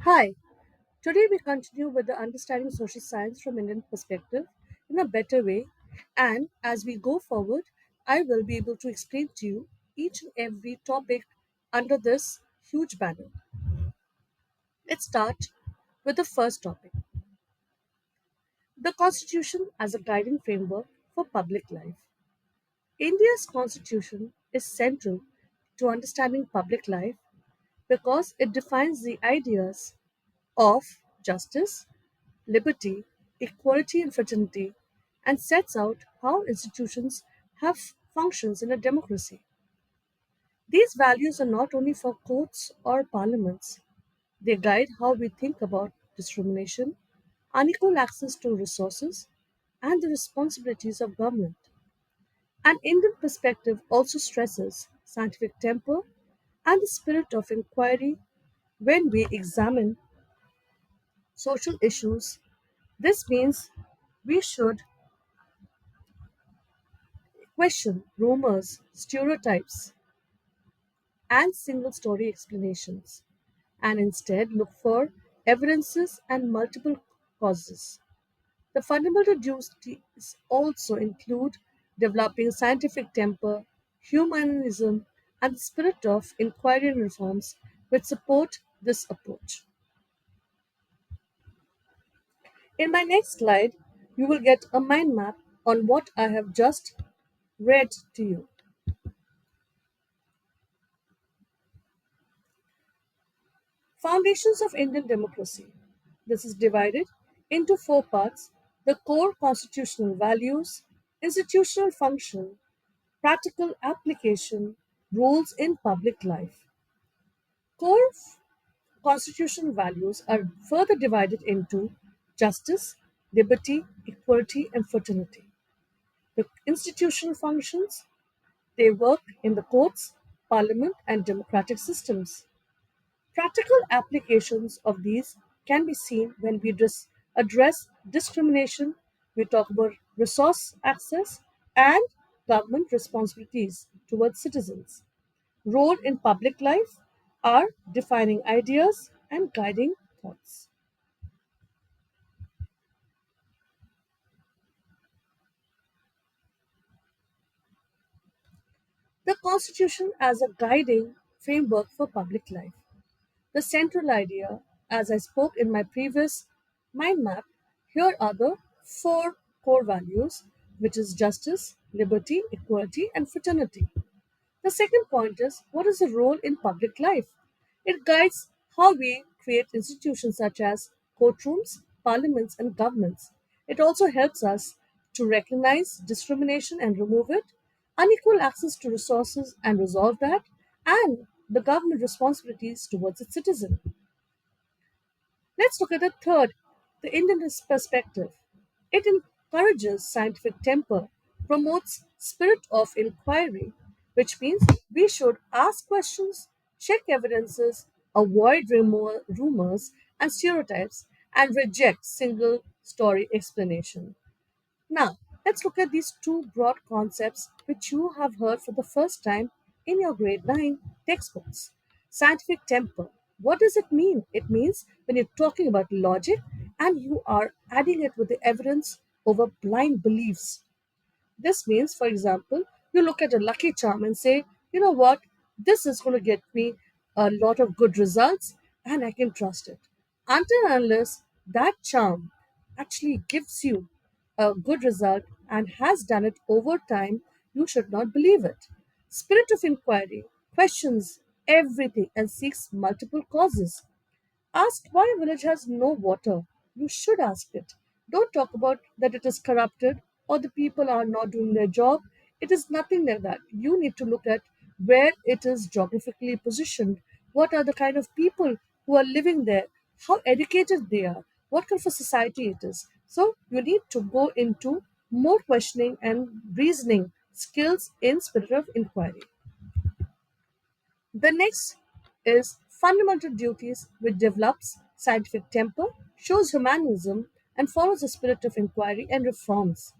Hi, today we continue with the understanding social science from Indian perspective in a better way. And as we go forward, I will be able to explain to you each and every topic under this huge banner. Let's start with the first topic, the Constitution as a guiding framework for public life. India's Constitution is central to understanding public life because it defines the ideas of justice, liberty, equality, and fraternity, and sets out how institutions have functions in a democracy. These values are not only for courts or parliaments, they guide how we think about discrimination, unequal access to resources, and the responsibilities of government. An Indian perspective also stresses scientific temper and the spirit of inquiry when we examine social issues. This means we should question rumors, stereotypes, and single story explanations, and instead look for evidences and multiple causes. The fundamental duties also include developing scientific temper, humanism, and the spirit of inquiry and reforms which support this approach. In my next slide, you will get a mind map on what I have just read to you. Foundations of Indian democracy. This is divided into four parts: the core constitutional values, institutional function, practical application, roles in public life. Core constitutional values are further divided into justice, liberty, equality, and fraternity. The institutional functions, they work in the courts, parliament, and democratic systems. Practical applications of these can be seen when we address discrimination, we talk about resource access, and government responsibilities towards citizens. Role in public life are defining ideas and guiding thoughts. The Constitution as a guiding framework for public life. The central idea, as I spoke in my previous mind map, here are the four core values, which is justice, liberty, equality, and fraternity. The second point is what is the role in public life? It guides how we create institutions such as courtrooms, parliaments, and governments. It also helps us to recognize discrimination and remove it, unequal access to resources and resolve that, and the government responsibilities towards its citizen. Let's look at the third, the Indian perspective. It encourages scientific temper, promotes spirit of inquiry, which means we should ask questions, check evidences, avoid rumors and stereotypes, and reject single story explanation. Now, let's look at these two broad concepts which you have heard for the first time in your grade 9 textbooks. Scientific temper. What does it mean? It means when you're talking about logic and you are adding it with the evidence over blind beliefs. This means, for example, you look at a lucky charm and say, you know what, this is going to get me a lot of good results and I can trust it. Until and unless that charm actually gives you a good result and has done it over time, you should not believe it. Spirit of inquiry questions everything and seeks multiple causes. Ask why a village has no water. You should ask it. Don't talk about that it is corrupted or the people are not doing their job. It is nothing like that. You need to look at where it is geographically positioned. What are the kind of people who are living there? How educated they are? What kind of a society it is? So you need to go into more questioning and reasoning skills in spirit of inquiry. The next is fundamental duties, which develops scientific temper, shows humanism, and follows a spirit of inquiry and reforms.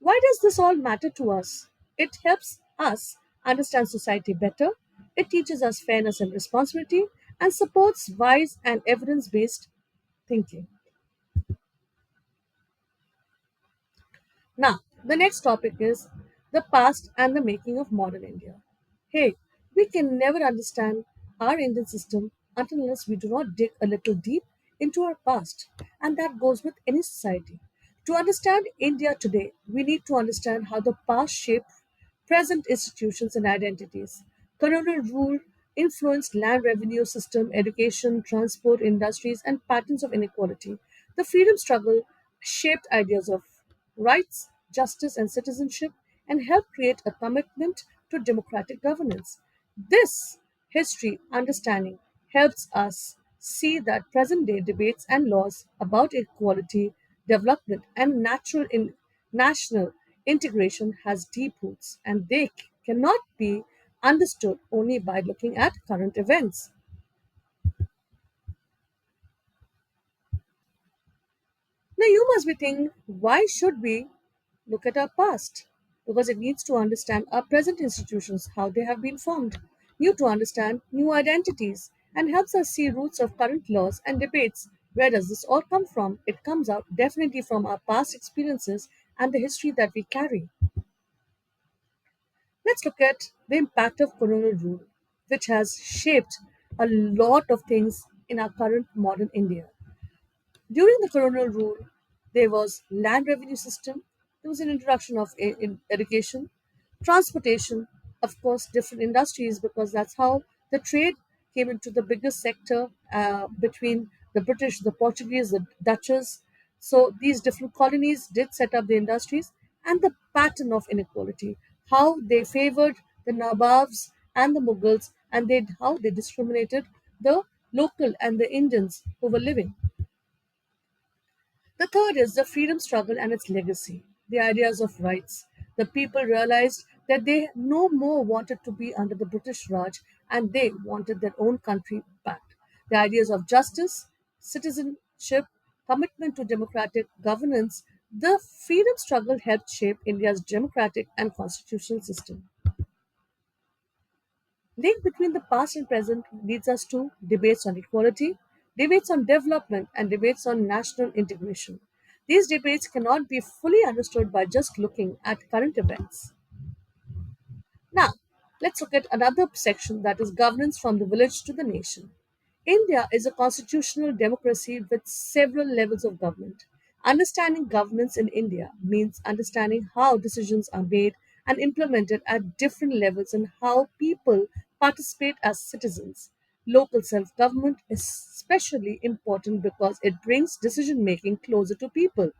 Why does this all matter to us? It helps us understand society better. It teaches us fairness and responsibility, and supports wise and evidence based thinking. Now, the next topic is the past and the making of modern India. Hey, we can never understand our Indian system unless we do not dig a little deep into our past, and that goes with any society. To understand India today, we need to understand how the past shaped present institutions and identities. Colonial rule influenced land revenue system, education, transport, industries, and patterns of inequality. The freedom struggle shaped ideas of rights, justice, and citizenship, and helped create a commitment to democratic governance. This history understanding helps us see that present day debates and laws about equality, development, and national integration has deep roots, and they cannot be understood only by looking at current events. Now, you must be thinking, why should we look at our past? Because it needs to understand our present institutions, how they have been formed, new to understand new identities, and helps us see roots of current laws and debates. Where does this all come from? It comes out definitely from our past experiences and the history that we carry. Let's look at the impact of colonial rule, which has shaped a lot of things in our current modern India. During the colonial rule, there was land revenue system. There was an introduction of in education, transportation, of course, different industries because that's how the trade came into the biggest sector between the British, the Portuguese, the Dutchess. So these different colonies did set up the industries and the pattern of inequality, how they favored the Nawabs and the Mughals, and how they discriminated the local and the Indians who were living. The third is the freedom struggle and its legacy, the ideas of rights. The people realized that they no more wanted to be under the British Raj and they wanted their own country back. The ideas of justice, citizenship, commitment to democratic governance, the freedom struggle helped shape India's democratic and constitutional system. Link between the past and present leads us to debates on equality, debates on development, and debates on national integration. These debates cannot be fully understood by just looking at current events. Now, let's look at another section that is governance from the village to the nation. India is a constitutional democracy with several levels of government. Understanding governance in India means understanding how decisions are made and implemented at different levels and how people participate as citizens. Local self government is especially important because it brings decision making closer to people.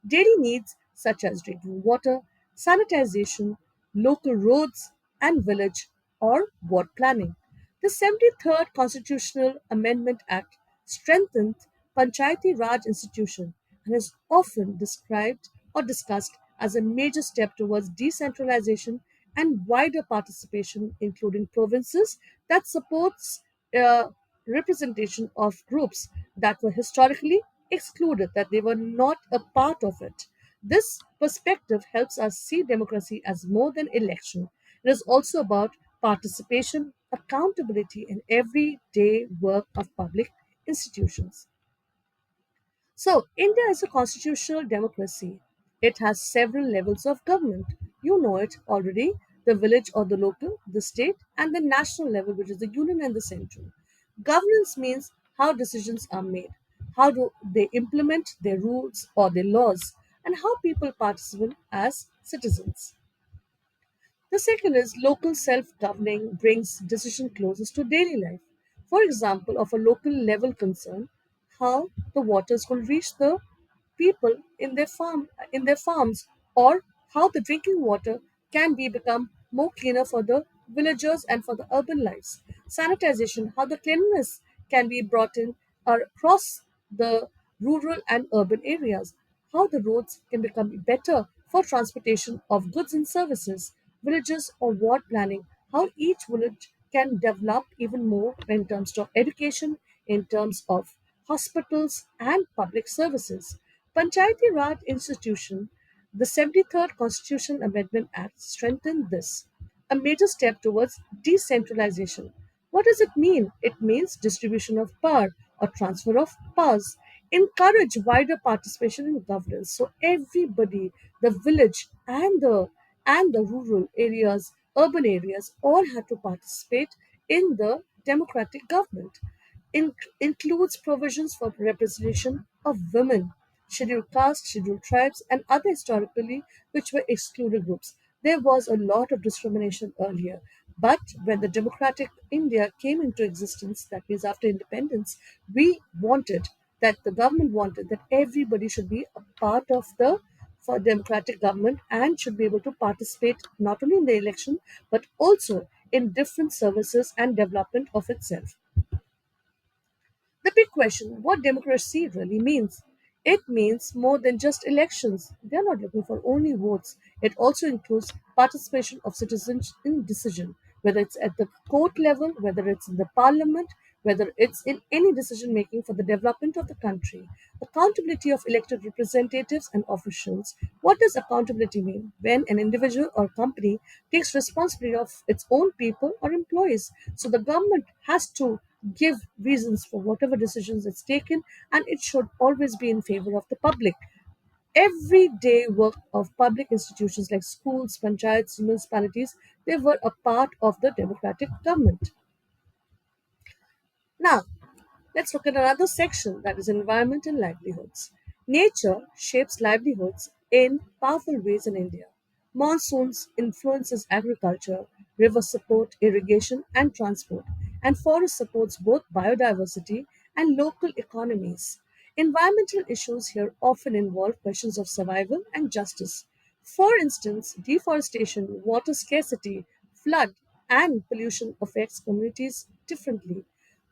Daily needs such as drinking water, sanitization, local roads, and village or ward planning. The 73rd Constitutional Amendment Act strengthened Panchayati Raj institution and is often described or discussed as a major step towards decentralization and wider participation, including provinces that supports uh, representation of groups that were historically excluded, that they were not a part of it. This perspective helps us see democracy as more than election. It is also about participation, accountability, and everyday work of public institutions. So, India is a constitutional democracy. It has several levels of government. You know it already, the village or the local, the state, and the national level, which is the union and the central. Governance means how decisions are made, how do they implement their rules or their laws, and how people participate as citizens. The second is local self governing brings decision closest to daily life. For example, of a local level concern, how the waters will reach the people in their farms, or how the drinking water can be become more cleaner for the villagers and for the urban lives. Sanitization, how the cleanliness can be brought in across the rural and urban areas, how the roads can become better for transportation of goods and services, villages or ward planning, how each village can develop even more in terms of education, in terms of hospitals and public services. Panchayati Raj institution, the 73rd Constitutional Amendment Act strengthened this, a major step towards decentralization. What does it mean? It means distribution of power or transfer of powers. Encourage wider participation in governance. So everybody, the village and the rural areas, urban areas, all had to participate in the democratic government. Includes provisions for representation of women, scheduled castes, scheduled tribes, and other historically which were excluded groups. There was a lot of discrimination earlier, but when the democratic India came into existence, that means after independence, we wanted the government wanted that everybody should be a part of the for democratic government and should be able to participate not only in the election but also in different services and development of itself. The big question, what democracy really means? It means more than just elections. They are not looking for only votes. It also includes participation of citizens in decision, whether it's at the court level, whether it's in the parliament, whether it's in any decision making for the development of the country. Accountability of elected representatives and officials. What does accountability mean? When an individual or company takes responsibility of its own people or employees. So the government has to give reasons for whatever decisions it's taken, and it should always be in favor of the public. Everyday work of public institutions like schools, panchayats, municipalities, they were a part of the democratic government. Now, let's look at another section, that is environment and livelihoods. Nature shapes livelihoods in powerful ways in India. Monsoons influences agriculture, rivers support irrigation and transport, and forest supports both biodiversity and local economies. Environmental issues here often involve questions of survival and justice. For instance, deforestation, water scarcity, flood, and pollution affects communities differently.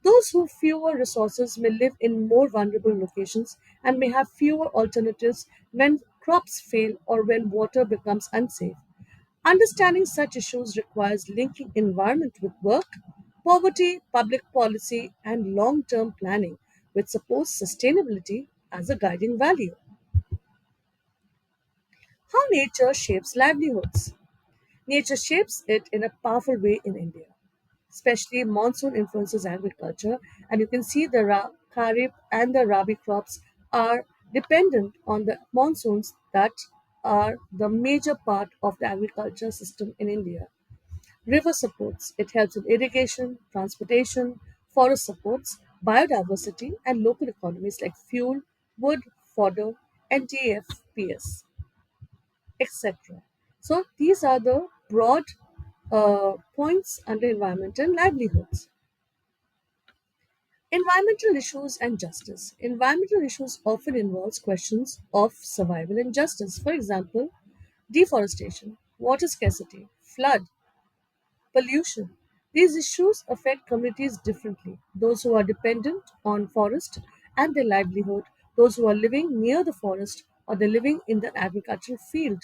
Those who fewer resources may live in more vulnerable locations and may have fewer alternatives when crops fail or when water becomes unsafe. Understanding such issues requires linking environment with work, poverty, public policy, and long term planning, which supports sustainability as a guiding value. How nature shapes livelihoods. Nature shapes it in a powerful way in India. Especially monsoon influences agriculture, and you can see the kharif and the rabi crops are dependent on the monsoons that are the major part of the agriculture system in India. River supports, it helps in irrigation, transportation. Forest supports biodiversity and local economies like fuel, wood, fodder, NTFPS, etc. So these are the broad points under environment and livelihoods. Environmental issues and justice. Environmental issues often involves questions of survival and justice. For example, deforestation, water scarcity, flood, pollution. These issues affect communities differently. Those who are dependent on forest and their livelihood, those who are living near the forest or they're living in the agricultural field.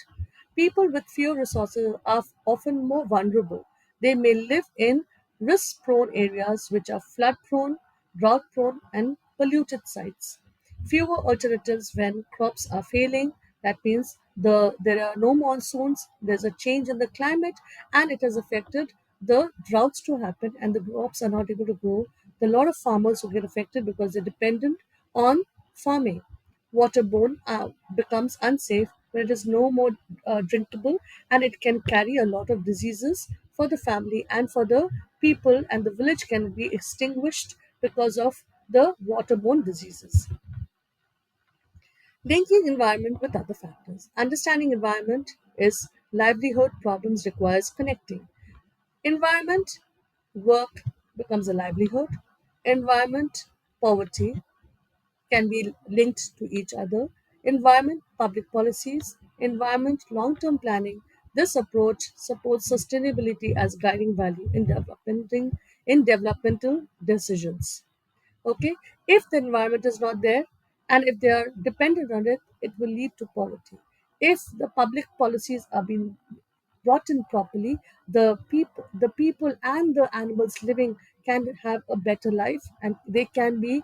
People with few resources are often more vulnerable. They may live in risk prone areas which are flood prone, drought prone, and polluted sites. Fewer alternatives when crops are failing. That means there are no monsoons, there's a change in the climate, and it has affected the droughts to happen, and the crops are not able to grow. There are a lot of farmers who get affected because they're dependent on farming. Waterborne becomes unsafe when it is no more drinkable, and it can carry a lot of diseases for the family and for the people, and the village can be extinguished because of the waterborne diseases. Linking environment with other factors. Understanding environment is livelihood problems requires connecting. Environment, work becomes a livelihood. Environment, poverty can be linked to each other. Environment, public policies, environment, long term planning. This approach supports sustainability as guiding value in developmental decisions. Okay, if the environment is not there and if they are dependent on it, it will lead to poverty. If the public policies are being brought in properly, the people and the animals living can have a better life, and they can be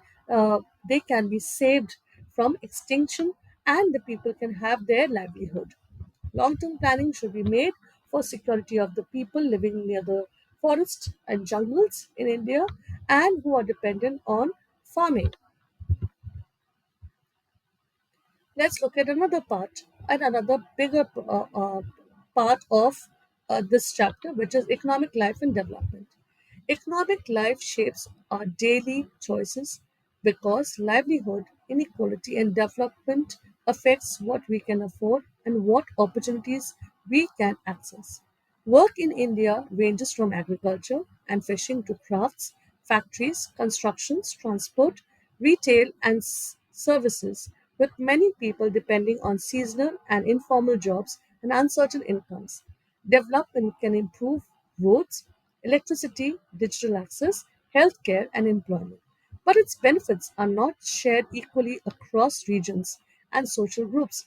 saved from extinction, and the people can have their livelihood. Long term planning should be made for security of the people living near the forests and jungles in India and who are dependent on farming. Let's look at another part and another bigger part of this chapter, which is economic life and development. Economic life shapes our daily choices because livelihood, inequality, and development affects what we can afford and what opportunities we can access. Work in India ranges from agriculture and fishing to crafts, factories, constructions, transport, retail, and services, with many people depending on seasonal and informal jobs and uncertain incomes. Development can improve roads, electricity, digital access, healthcare, and employment. But its benefits are not shared equally across regions and social groups.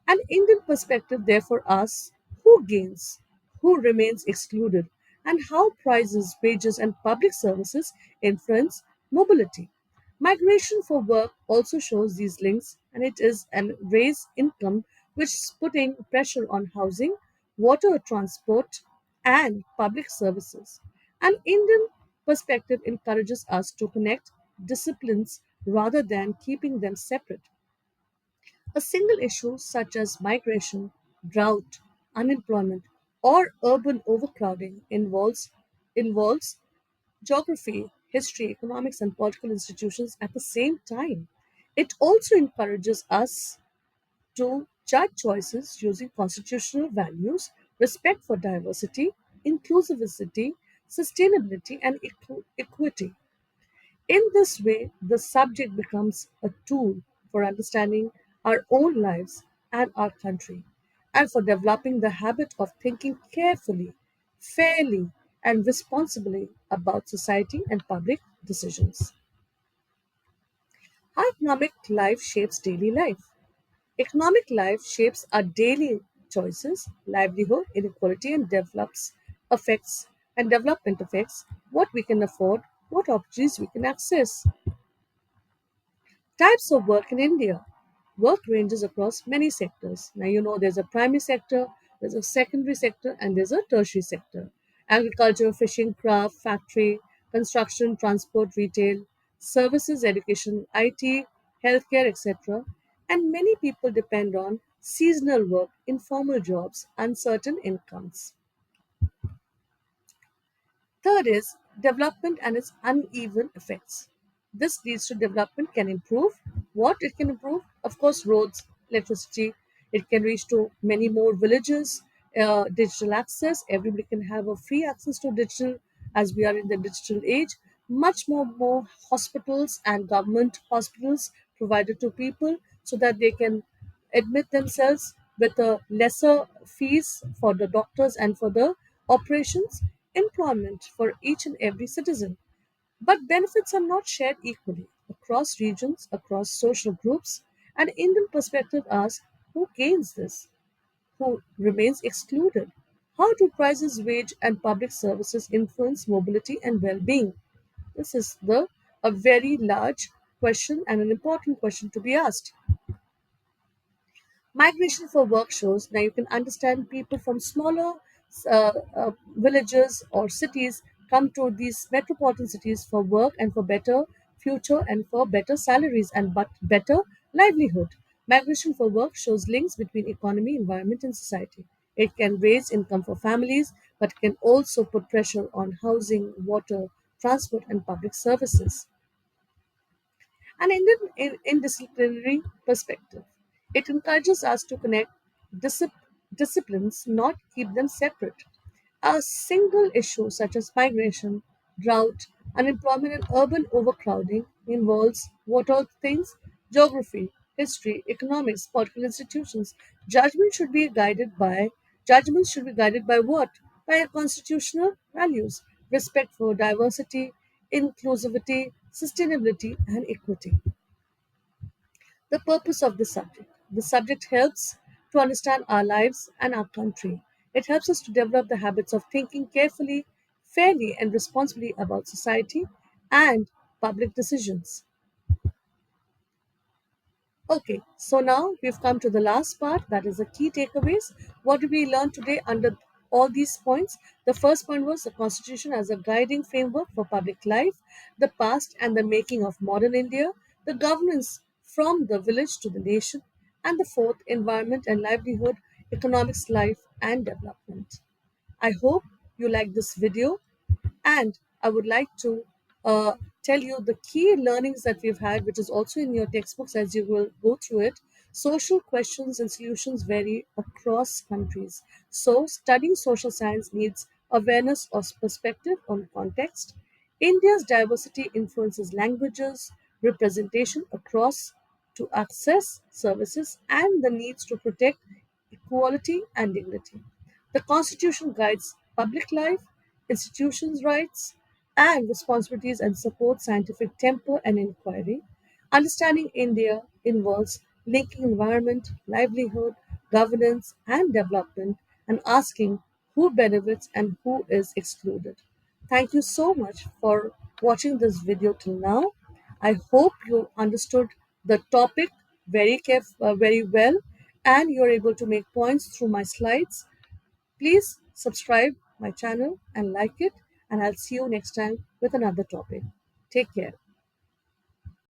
An Indian perspective therefore asks who gains, who remains excluded, and how prices, wages, and public services influence mobility. Migration for work also shows these links, and it is an raised income which is putting pressure on housing, water transport, and public services. An Indian perspective encourages us to connect disciplines rather than keeping them separate. A single issue such as migration, drought, unemployment, or urban overcrowding involves geography, history, economics, and political institutions at the same time. It also encourages us to judge choices using constitutional values, respect for diversity, inclusivity, sustainability, and equity. In this way, the subject becomes a tool for understanding our own lives and our country, and for developing the habit of thinking carefully, fairly, and responsibly about society and public decisions. How economic life shapes daily life. Economic life shapes our daily choices, livelihood, inequality, and development affects what we can afford, what opportunities we can access. Types of work in India. Work ranges across many sectors. Now, you know, there's a primary sector, there's a secondary sector, and there's a tertiary sector. Agriculture, fishing, craft, factory, construction, transport, retail, services, education, IT, healthcare, etc. And many people depend on seasonal work, informal jobs, uncertain incomes. Third is development and its uneven effects. This leads to development can improve. What it can improve? Of course, roads, electricity. It can reach to many more villages, digital access. Everybody can have a free access to digital as we are in the digital age. Much more hospitals and government hospitals provided to people so that they can admit themselves with a lesser fees for the doctors and for the operations, employment for each and every citizen. But benefits are not shared equally across regions, across social groups. An Indian perspective asks who gains this, who remains excluded. How do prices, wage, and public services influence mobility and well being? This is a very large question and an important question to be asked. Migration for work shows now you can understand people from smaller villages or cities come to these metropolitan cities for work and for better future and for better salaries and but better livelihood. Migration for work shows links between economy, environment, and society. It can raise income for families, but can also put pressure on housing, water, transport, and public services. And in disciplinary perspective, it encourages us to connect discip- disciplines, not keep them separate. A single issue such as migration, drought, unemployment, and urban overcrowding involves what all things? Geography, history, economics, political institutions. Judgments should be guided by what? By our constitutional values, respect for diversity, inclusivity, sustainability, and equity. The purpose of the subject. The subject helps to understand our lives and our country. It helps us to develop the habits of thinking carefully, fairly, and responsibly about society and public decisions. Okay, so now we've come to the last part, that is the key takeaways. What did we learn today under all these points. The first point was the Constitution as a guiding framework for public life, the past and the making of modern India, the governance from the village to the nation, and the fourth, environment and livelihood, economics, life, and development. I hope you like this video, and I would like to uh, tell you the key learnings that we've had, which is also in your textbooks as you will go through it. Social questions and solutions vary across countries. So, studying social science needs awareness of perspective on context. India's diversity influences languages, representation across to access services, and the needs to protect equality and dignity. The Constitution guides public life, institutions' rights, and responsibilities and supports scientific temper and inquiry. Understanding India involves linking environment, livelihood, governance, and development, and asking who benefits and who is excluded. Thank you so much for watching this video till now. I hope you understood the topic very well, and you're able to make points through my slides. Please subscribe my channel and like it, and I'll see you next time with another topic. Take care.